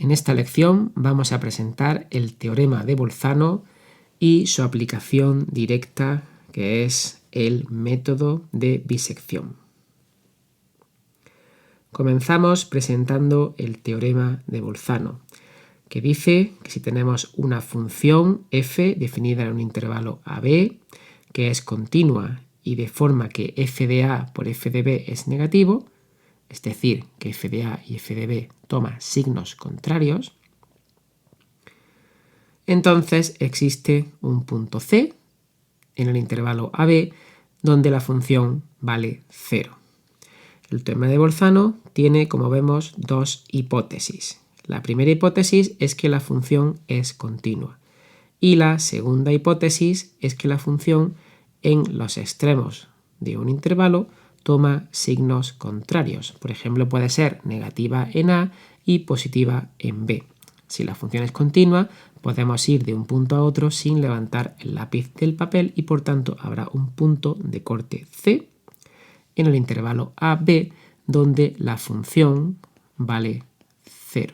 En esta lección vamos a presentar el teorema de Bolzano y su aplicación directa, que es el método de bisección. Comenzamos presentando el teorema de Bolzano, que dice que si tenemos una función f definida en un intervalo AB, que es continua y de forma que f de A por f de B es negativo, es decir, que f de A y f de B toma signos contrarios, entonces existe un punto C en el intervalo AB donde la función vale 0. El teorema de Bolzano tiene, como vemos, dos hipótesis. La primera hipótesis es que la función es continua y la segunda hipótesis es que la función en los extremos de un intervalo toma signos contrarios. Por ejemplo, puede ser negativa en A y positiva en B. Si la función es continua, podemos ir de un punto a otro sin levantar el lápiz del papel y por tanto habrá un punto de corte C en el intervalo AB donde la función vale 0.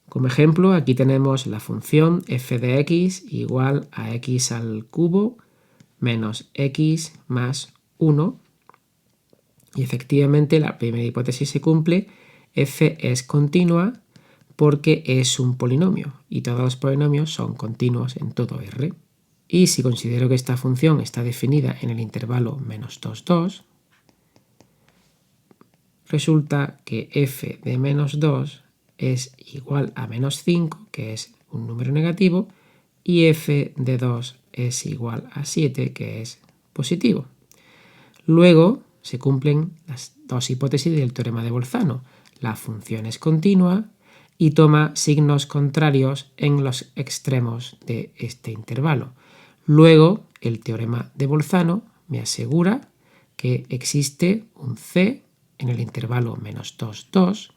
Como ejemplo, aquí tenemos la función f de x igual a x al cubo menos x más 1. Y efectivamente la primera hipótesis se cumple, f es continua porque es un polinomio y todos los polinomios son continuos en todo R. Y si considero que esta función está definida en el intervalo menos 2, 2, resulta que f de menos 2 es igual a menos 5, que es un número negativo, y f de 2 es igual a 7, que es positivo. Luego se cumplen las dos hipótesis del teorema de Bolzano. La función es continua y toma signos contrarios en los extremos de este intervalo. Luego, el teorema de Bolzano me asegura que existe un C en el intervalo menos 2, 2,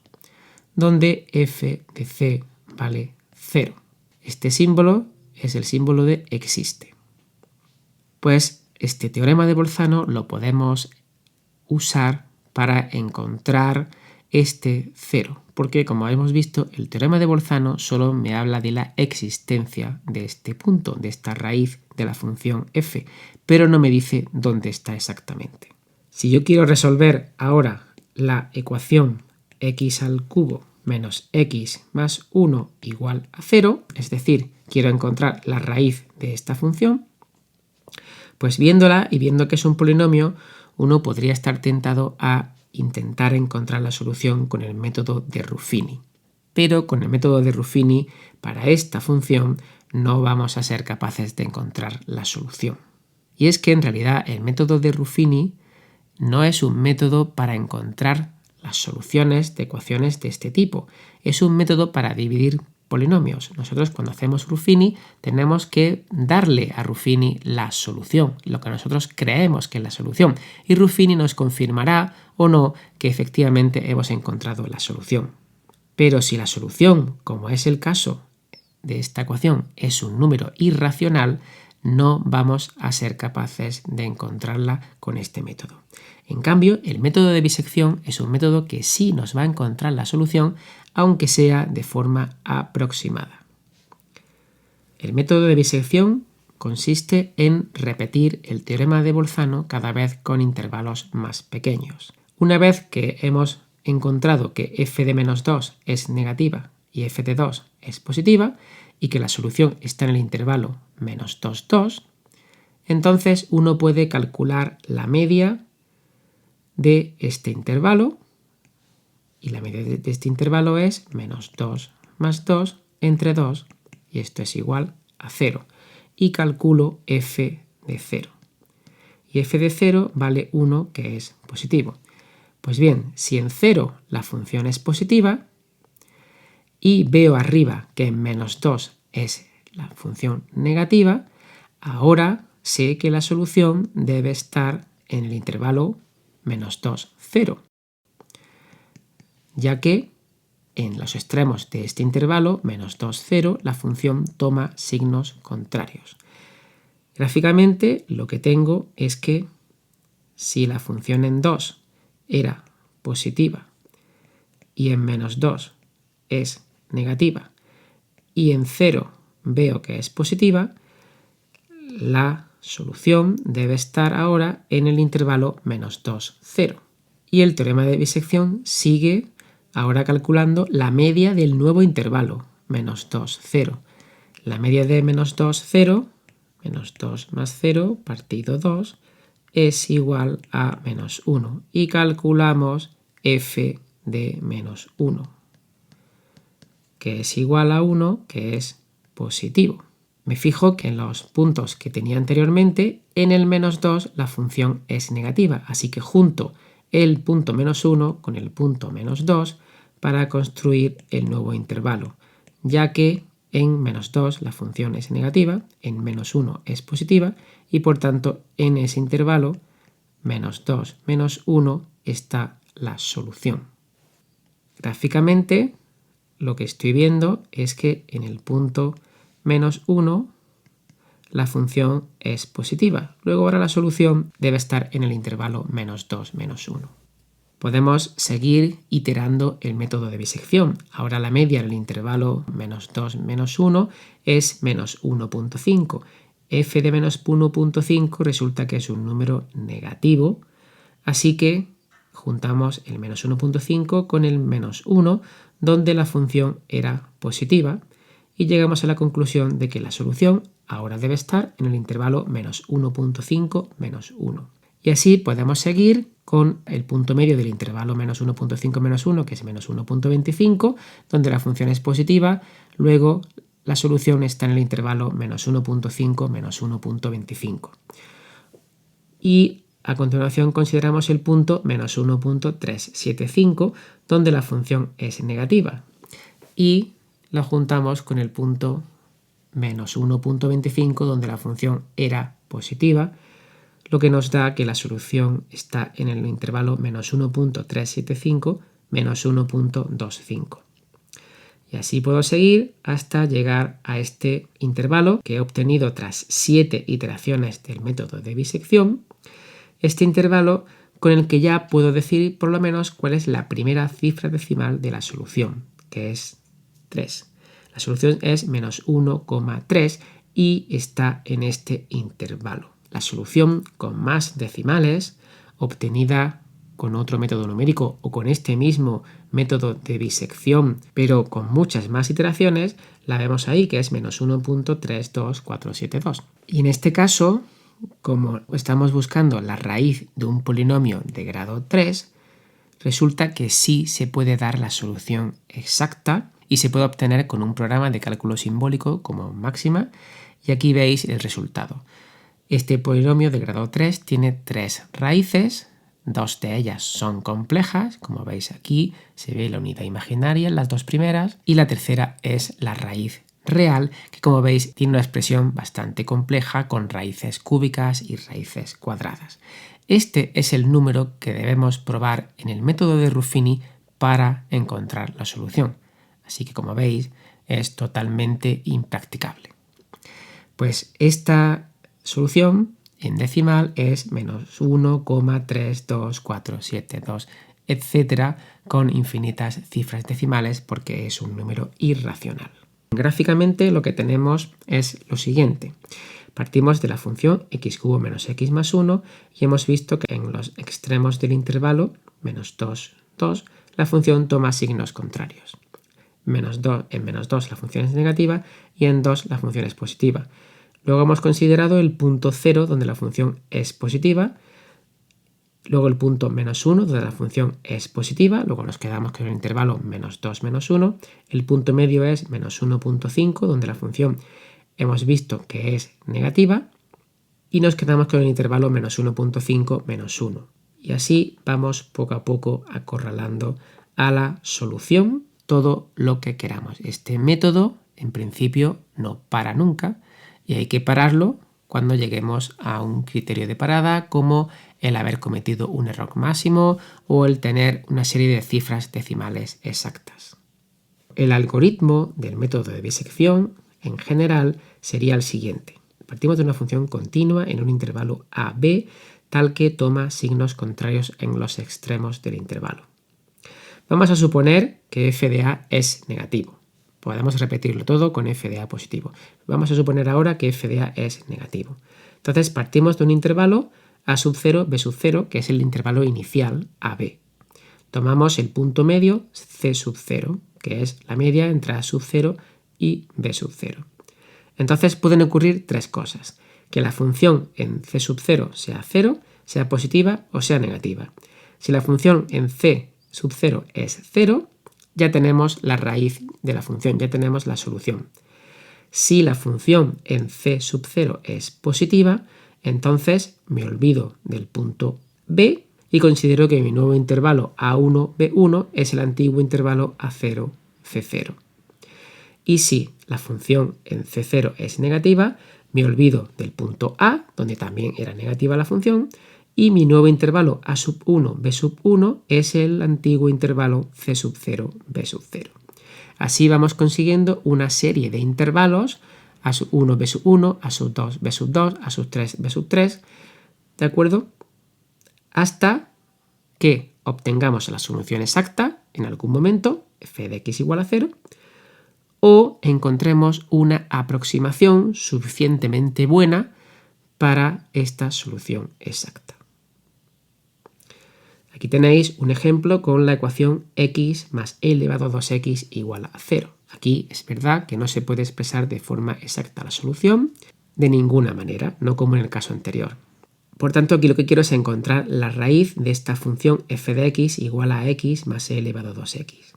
donde f de C vale 0. Este símbolo es el símbolo de existe. Pues este teorema de Bolzano lo podemos usar para encontrar este 0, porque como hemos visto, el teorema de Bolzano solo me habla de la existencia de este punto, de esta raíz de la función f, pero no me dice dónde está exactamente. Si yo quiero resolver ahora la ecuación x al cubo menos x más 1 igual a 0, es decir, quiero encontrar la raíz de esta función, pues viéndola y viendo que es un polinomio, uno podría estar tentado a intentar encontrar la solución con el método de Ruffini. Pero con el método de Ruffini, para esta función, no vamos a ser capaces de encontrar la solución. Y es que en realidad el método de Ruffini no es un método para encontrar las soluciones de ecuaciones de este tipo. Es un método para dividir polinomios. Nosotros cuando hacemos Ruffini tenemos que darle a Ruffini la solución, lo que nosotros creemos que es la solución. Y Ruffini nos confirmará o no que efectivamente hemos encontrado la solución. Pero si la solución, como es el caso de esta ecuación, es un número irracional, no vamos a ser capaces de encontrarla con este método. En cambio, el método de bisección es un método que sí nos va a encontrar la solución, aunque sea de forma aproximada. El método de bisección consiste en repetir el teorema de Bolzano cada vez con intervalos más pequeños. Una vez que hemos encontrado que f de menos 2 es negativa y f de 2 es positiva, y que la solución está en el intervalo menos 2, 2, entonces uno puede calcular la media de este intervalo, y la media de este intervalo es menos 2 más 2 entre 2, y esto es igual a 0, y calculo f de 0. Y f de 0 vale 1, que es positivo. Pues bien, si en 0 la función es positiva, y veo arriba que en menos 2 es la función negativa, ahora sé que la solución debe estar en el intervalo menos 2, 0, ya que en los extremos de este intervalo, menos 2, 0, la función toma signos contrarios. Gráficamente lo que tengo es que si la función en 2 era positiva y en menos 2 es negativa y en 0 veo que es positiva, la solución debe estar ahora en el intervalo -2, 0. Y el teorema de bisección sigue ahora calculando la media del nuevo intervalo, -2, 0. La media de -2, 0, -2 más 0 partido 2, es igual a -1. Y calculamos f de -1, que es igual a 1, que es positivo. Me fijo que en los puntos que tenía anteriormente, en el -2 la función es negativa, así que junto el punto -1 con el punto -2 para construir el nuevo intervalo, ya que en -2 la función es negativa, en -1 es positiva y por tanto en ese intervalo -2, -1 está la solución. Gráficamente lo que estoy viendo es que en el punto -1 la función es positiva. Luego ahora la solución debe estar en el intervalo -2, -1. Podemos seguir iterando el método de bisección. Ahora la media en el intervalo -2, -1 es -1.5. F de -1.5 resulta que es un número negativo, así que juntamos el -1.5 con el -1, donde la función era positiva, y llegamos a la conclusión de que la solución ahora debe estar en el intervalo -1.5, -1. Y así podemos seguir con el punto medio del intervalo -1.5, -1, que es -1.25, donde la función es positiva, luego la solución está en el intervalo -1.5, -1.25. Y a continuación consideramos el punto -1.375, donde la función es negativa. Y la juntamos con el punto -1.25, donde la función era positiva, lo que nos da que la solución está en el intervalo -1.375, -1.25. Y así puedo seguir hasta llegar a este intervalo que he obtenido tras 7 iteraciones del método de bisección. Este intervalo con el que ya puedo decir por lo menos cuál es la primera cifra decimal de la solución, que es 3. La solución es -1,3 y está en este intervalo. La solución con más decimales, obtenida con otro método numérico o con este mismo método de bisección, pero con muchas más iteraciones, la vemos ahí, que es -1.32472. Y en este caso, como estamos buscando la raíz de un polinomio de grado 3, resulta que sí se puede dar la solución exacta y se puede obtener con un programa de cálculo simbólico como máxima, y aquí veis el resultado. Este polinomio de grado 3 tiene 3 raíces, 2 de ellas son complejas, como veis aquí se ve la unidad imaginaria en las 2 primeras, y la tercera es la raíz real, que como veis tiene una expresión bastante compleja con raíces cúbicas y raíces cuadradas. Este es el número que debemos probar en el método de Ruffini para encontrar la solución. Así que como veis es totalmente impracticable. Pues esta solución en decimal es -1,32472, etcétera, con infinitas cifras decimales porque es un número irracional. Gráficamente lo que tenemos es lo siguiente. Partimos de la función x³ menos x más 1 y hemos visto que en los extremos del intervalo, -2, 2, la función toma signos contrarios. En -2 la función es negativa y en 2 la función es positiva. Luego hemos considerado el punto 0, donde la función es positiva, luego el punto -1, donde la función es positiva, luego nos quedamos con el intervalo -2, -1, el punto medio es -1.5, donde la función hemos visto que es negativa, y nos quedamos con el intervalo -1.5, -1. Y así vamos poco a poco acorralando a la solución todo lo que queramos. Este método, en principio, no para nunca, y hay que pararlo cuando lleguemos a un criterio de parada, como el haber cometido un error máximo o el tener una serie de cifras decimales exactas. El algoritmo del método de bisección, en general, sería el siguiente. Partimos de una función continua en un intervalo a,b, tal que toma signos contrarios en los extremos del intervalo. Vamos a suponer que f de a es negativo. podemos repetirlo todo con f de a positivo. Vamos a suponer ahora que f de a es negativo. Entonces partimos de un intervalo a sub 0, b sub 0, que es el intervalo inicial AB. Tomamos el punto medio c sub 0, que es la media entre a sub 0 y b sub 0. Entonces pueden ocurrir tres cosas: que la función en c sub 0 sea 0, sea positiva o sea negativa. Si la función en c sub 0 es 0, ya tenemos la raíz de la función, ya tenemos la solución. Si la función en c sub 0 es positiva, entonces me olvido del punto b y considero que mi nuevo intervalo A1, B1 es el antiguo intervalo A0, C0. Y si la función en C0 es negativa, me olvido del punto A, donde también era negativa la función, y mi nuevo intervalo A sub 1, B sub 1 es el antiguo intervalo C sub 0, B sub 0. Así vamos consiguiendo una serie de intervalos A sub 1, B sub 1, A sub 2, B sub 2, A sub 3, B sub 3, ¿de acuerdo? Hasta que obtengamos la solución exacta en algún momento, f de x igual a 0, o encontremos una aproximación suficientemente buena para esta solución exacta. Aquí tenéis un ejemplo con la ecuación x más e elevado a 2x igual a 0. Aquí es verdad que no se puede expresar de forma exacta la solución de ninguna manera, no como en el caso anterior. Por tanto, aquí lo que quiero es encontrar la raíz de esta función f de x igual a x más e elevado a 2x.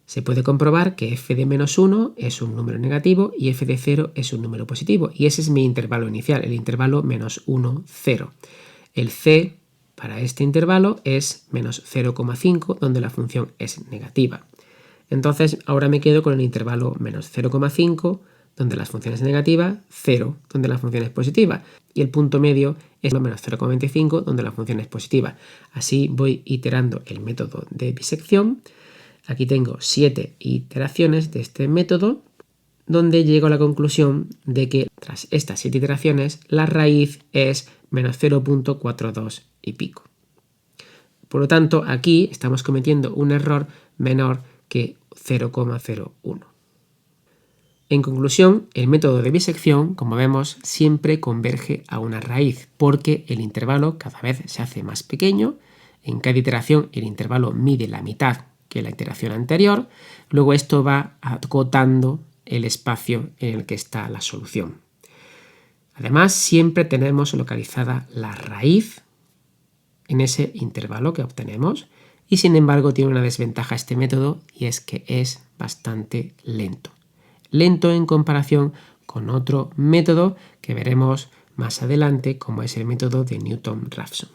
Se puede comprobar que f de menos 1 es un número negativo y f de 0 es un número positivo. Y ese es mi intervalo inicial, el intervalo menos 1, 0. El c para este intervalo es menos 0,5, donde la función es negativa. Entonces, ahora me quedo con el intervalo menos 0,5, donde la función es negativa, 0, donde la función es positiva. Y el punto medio es menos 0,25, donde la función es positiva. Así voy iterando el método de bisección. Aquí tengo 7 iteraciones de este método, donde llego a la conclusión de que tras estas 7 iteraciones la raíz es menos 0,42 y pico. Por lo tanto, aquí estamos cometiendo un error menor que 0,01. En conclusión, el método de bisección, como vemos, siempre converge a una raíz, porque el intervalo cada vez se hace más pequeño. En cada iteración el intervalo mide la mitad que la iteración anterior. Luego esto va acotando el espacio en el que está la solución. Además, siempre tenemos localizada la raíz en ese intervalo que obtenemos, y sin embargo tiene una desventaja este método, y es que es bastante lento. Lento en comparación con otro método que veremos más adelante, como es el método de Newton-Raphson.